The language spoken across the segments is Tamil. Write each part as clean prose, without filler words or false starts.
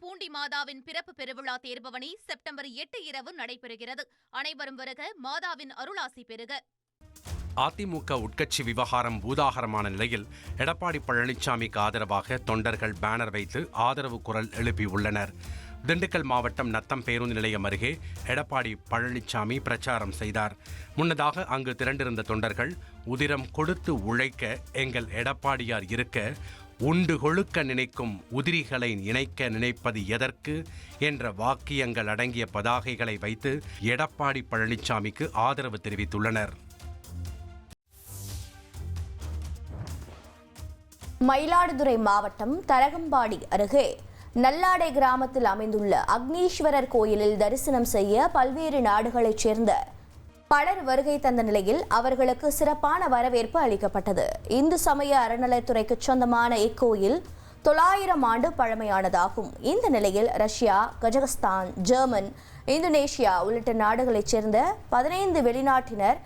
பூண்டி மாதாவின் பிறப்பு பெருவிழா தேர்பவனி செப்டம்பர் 8 இரவு நடைபெறுகிறது. அனைவரும் வருக, மாதாவின் அருளாசி பெறுக. அதிமுக உட்கட்சி விவகாரம் பூதாகரமான நிலையில் எடப்பாடி பழனிசாமிக்கு ஆதரவாக தொண்டர்கள் பேனர் வைத்து ஆதரவு குரல் எழுப்பியுள்ளனர். திண்டுக்கல் மாவட்டம் நத்தம் பேருந்து நிலையம் அருகே எடப்பாடி பழனிசாமி பிரச்சாரம் செய்தார். முன்னதாக அங்கு திரண்டிருந்த தொண்டர்கள் உதிரம் கொடுத்து உழைக்க எங்கள் எடப்பாடியார் இருக்க உண்டு கொழுக்க நினைக்கும் உதிரிகளை இணைக்க நினைப்பது எதற்கு என்ற வாக்கியங்கள் அடங்கிய பதாகைகளை வைத்து எடப்பாடி பழனிசாமிக்கு ஆதரவு தெரிவித்துள்ளனர். மயிலாடுதுறை மாவட்டம் தரகம்பாடி அருகே நல்லாடை கிராமத்தில் அமைந்துள்ள அக்னீஸ்வரர் கோயிலில் தரிசனம் செய்ய பல்வேறு நாடுகளைச் சேர்ந்த பலர் வருகை தந்த நிலையில் அவர்களுக்கு சிறப்பான வரவேற்பு அளிக்கப்பட்டது. இந்து சமய அறநிலைத்துறைக்கு சொந்தமான இக்கோயில் 900 ஆண்டு பழமையானதாகும். இந்த நிலையில் ரஷ்யா, கஜகஸ்தான், ஜெர்மன், இந்தோனேஷியா உள்ளிட்ட நாடுகளைச் சேர்ந்த 15 வெளிநாட்டினர்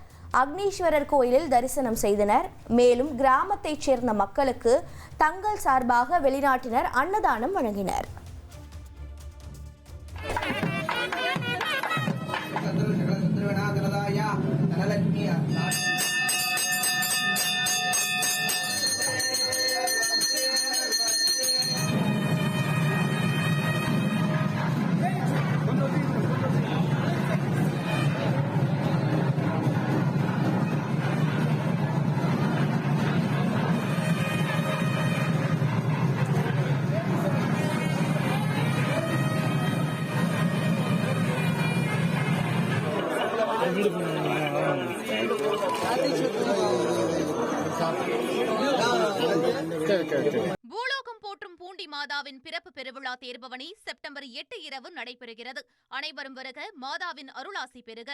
அக்னீஸ்வரர் கோயிலில் தரிசனம் செய்தனர். மேலும் கிராமத்தைச் சேர்ந்த மக்களுக்கு தங்கள் சார்பாக வெளிநாட்டினர் அன்னதானம் வழங்கினர். பூலோகம் போற்றும் பூண்டி மாதாவின் பிறப்பு பெருவிழா தேர்பவனி செப்டம்பர் 8 இரவு நடைபெறுகிறது. அனைவரும் வருக, மாதாவின் அருளாசி பெறுக.